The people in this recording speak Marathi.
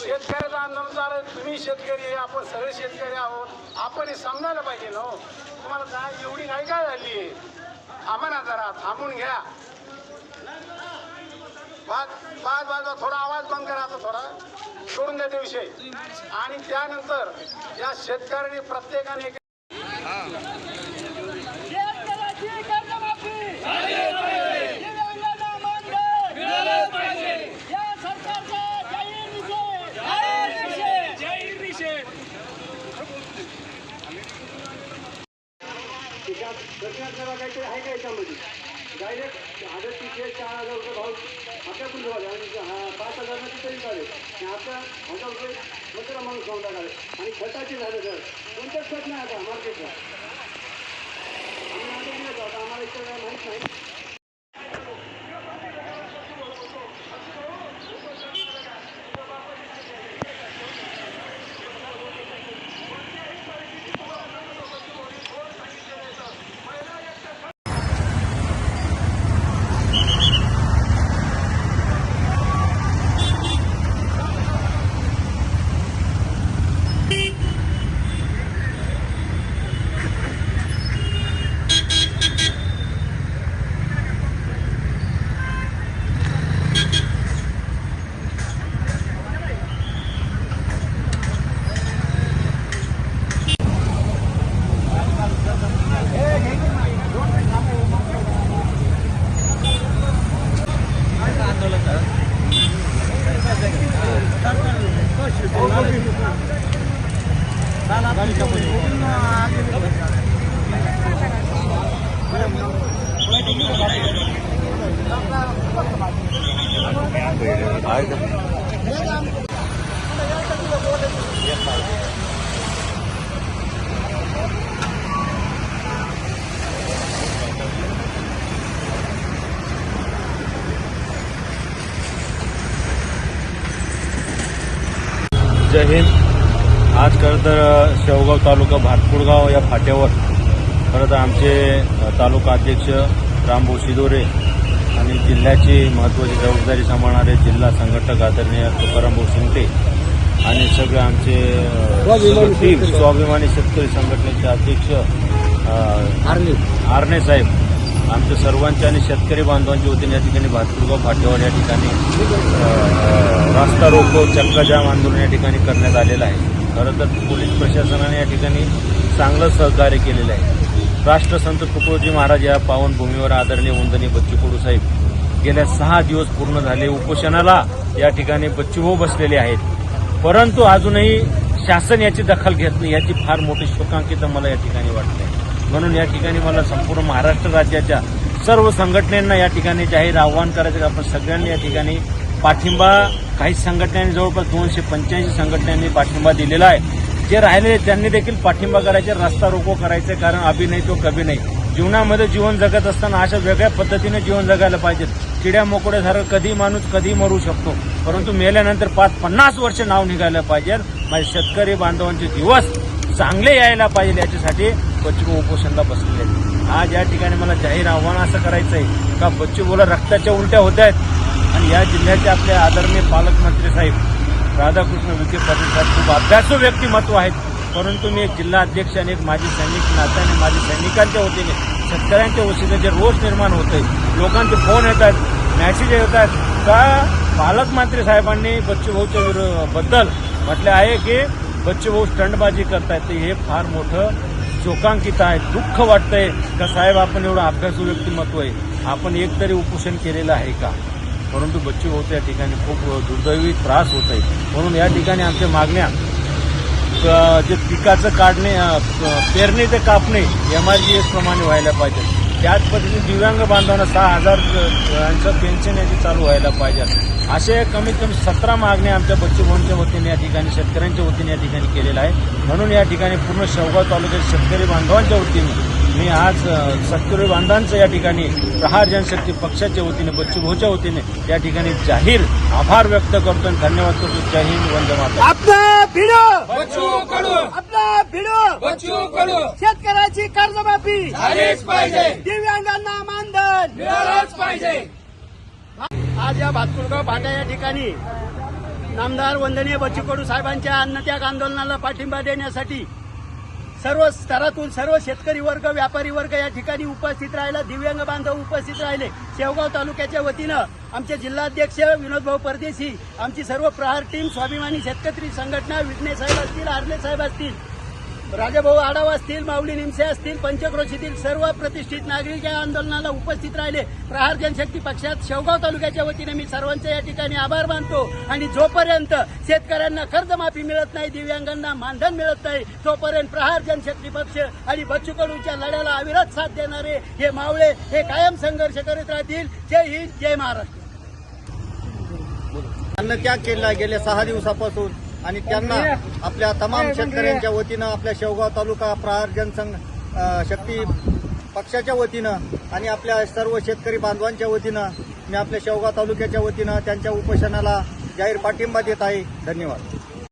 शेतकऱ्याचं आंदोलन चालू आहे, तुम्ही शेतकरी आहे, आपण सगळे शेतकरी आहोत, आपण हे समजायला पाहिजे ना. तुम्हाला काय एवढी घाई काय झाली आहे? थांबा ना जरा, थांबून घ्या. बाद थोडा आवाज बंद करा, आता थोडा सोडून द्या ते विषय. आणि त्यानंतर या शेतकऱ्यांनी प्रत्येकाने काहीतरी आहे का याच्यामध्ये डायरेक्ट 1300-4000 रुपये भाव आपल्याकडून ठेवाले आणि 5000 तरी चालेल. आणि आपल्या 1000 रुपये मजुरा माणूस घेऊन टाकाले. आणि खताचे झाले सर कोणतंच खत नाही आता मार्केटला. आता आम्हाला इकडे काय माहीत नाही. जय हिंद. आज खरं तर शेवगाव तालुका भातकुळगाव या फाट्यावर खरं तर आमचे तालुका अध्यक्ष रामभाऊ शिदोरे आणि जिल्ह्याची महत्त्वाची जबाबदारी सांभाळणारे जिल्हा संघटक आदरणीय तुकारामभाऊ शिंगटे आणि सगळे आमचे टीम स्वाभिमानी शेतकरी संघटनेचे अध्यक्ष आरणे साहेब आमच्या सर्वांच्या आणि शेतकरी बांधवांच्या वतीने या ठिकाणी भातकुळगाव फाट्यावर या ठिकाणी रास्ता रोको चक्काजाम आंदोलन या ठिकाणी करण्यात आलेलं आहे. खरं तर पोलीस प्रशासनाने या ठिकाणी चांगलं सहकार्य केलेलं आहे. राष्ट्रसंत तुकडोजी महाराज या पावनभूमीवर आदरणीय वंदनीय बच्चू कडू साहेब गेल्या 6 दिवस पूर्ण झाले उपोषणाला या ठिकाणी बच्चूभाऊ बसलेले आहेत. परंतु अजूनही शासन याची दखल घेत नाही, याची फार मोठी शोकांकित मला या ठिकाणी वाटते. म्हणून या ठिकाणी मला संपूर्ण महाराष्ट्र राज्याच्या सर्व संघटनांना या ठिकाणी जाहीर आव्हान करायचं की आपण सगळ्यांनी या ठिकाणी पाठिंबा, काही संघटनांनी जवळपास 285 संघटनांनी पाठिंबा दिलेला आहे. जे राहिले त्यांनी देखील पाठिंबा करायचे, रस्ता रोको करायचे. कारण अभि नाही तो कभी नाही. जीवनामध्ये जीवन जगत असताना अशा वेगळ्या पद्धतीने जीवन जगायला पाहिजे. किड्या मोकड्यासारखं कधी माणूस कधी मरू शकतो, परंतु मेल्यानंतर 50 वर्ष नाव निघायला पाहिजे. माझे शेतकरी बांधवांचे दिवस चांगले यायला पाहिजे याच्यासाठी बच्चूभाऊ उपोषणला बसलेले आहेत. आज या ठिकाणी मला जाहीर आव्हान असं करायचं आहे का बच्चूभाऊला रक्ताच्या उलट्या होत आहेत आणि या जिल्ह्याचे आपले आदरणीय पालकमंत्री साहेब राधाकृष्ण विखे पाटील साहेब खूप अभ्यासू व्यक्तिमत्व आहेत. परंतु मी एक जिल्हा अध्यक्ष आणि एक माजी सैनिक नात्याने माझ्या सैनिकांच्या वतीने शेतकऱ्यांच्या वतीने जे रोष निर्माण होते, लोकांचे फोन येत आहेत, मॅसेज येत आहेत का पालकमंत्री साहेबांनी बच्चूभाऊच्या बद्दल म्हटले आहे की बच्चूभाऊ स्टंटबाजी करतायत. हे फार मोठं शोकांकित आहे. दुःख वाटतंय का साहेब आपण एवढं अभ्यासू व्यक्तिमत्व आहे, आपण एक तरी उपोषण केलेलं आहे का? परंतु बच्चूभाऊचं या ठिकाणी खूप दुर्दैवी त्रास होत आहे. म्हणून या ठिकाणी आमच्या मागण्या जे पिकाचं काढणे, पेरणी ते कापणे MRGS प्रमाणे व्हायला पाहिजे. त्याच पद्धतीने दिव्यांग बांधवांना 6000 पेन्शन याची चालू व्हायला पाहिजे. असे कमीत कमी 17 मागण्या आमच्या बच्चूभाऊंच्या वतीने या ठिकाणी शेतकऱ्यांच्या वतीने या ठिकाणी केलेल्या आहे. म्हणून या ठिकाणी पूर्ण शेवगाव तालुक्यात शेतकरी बांधवांच्या वतीने मी आज शेतकरी बांधवांचं या ठिकाणी प्रहार जनशक्ती पक्षाच्या वतीने बच्चूभाऊच्या वतीने या ठिकाणी जाहीर आभार व्यक्त करतो आणि धन्यवाद करतो. जय हिंद, वंदे मातरम. आपला भिडो बच्चू कडू, आपला भिडो बच्चू कडू. शेतकऱ्याची कर्जमाफी झालीच पाहिजे, दिव्यांगांना मानधन मिळालंच पाहिजे. आज या भातकुळगाव फाटा या ठिकाणी नामदार वंदनीय बच्चू कडू साहेबांच्या अन्नत्याग आंदोलनाला पाठिंबा देण्यासाठी सर्व स्तरातून सर्व शेतकरी वर्ग व्यापारी वर्ग या ठिकाणी उपस्थित राहिला, दिव्यांग बांधव उपस्थित राहिले. शेवगाव तालुक्याच्या वतीनं आमचे जिल्हाध्यक्ष विनोदभाऊ परदेशी, आमची सर्व प्रहार टीम, स्वाभिमानी शेतकरी संघटना, विघ्ने साहेब असतील, आर्ले साहेब असतील, राजाभाऊ आढाव असतील, माऊली निमसे असतील, पंचक्रोशीतील सर्व प्रतिष्ठित नागरिक या आंदोलनाला उपस्थित राहिले. प्रहार जनशक्ती पक्षात शेवगाव तालुक्याच्या वतीने मी सर्वांचे या ठिकाणी आभार मानतो. आणि जोपर्यंत शेतकऱ्यांना कर्जमाफी मिळत नाही, दिव्यांगांना मानधन मिळत नाही, तोपर्यंत प्रहार जनशक्ती पक्ष आणि बच्चू कडूच्या लढ्याला अविरत साथ देणारे हे मावळे हे कायम संघर्ष करीत राहतील. जय हिंद, जय महाराष्ट्र. अन्नत्याग केला गेल्या 6 दिवसापासून आणि त्यांना आपल्या तमाम शेतकऱ्यांच्या वतीनं, आपल्या शेवगाव तालुका प्रहार जनसंघ शक्ती पक्षाच्या वतीनं आणि आपल्या सर्व शेतकरी बांधवांच्या वतीनं मी आपल्या शेवगाव तालुक्याच्या वतीनं त्यांच्या उपोषणाला जाहीर पाठिंबा देत आहे. धन्यवाद.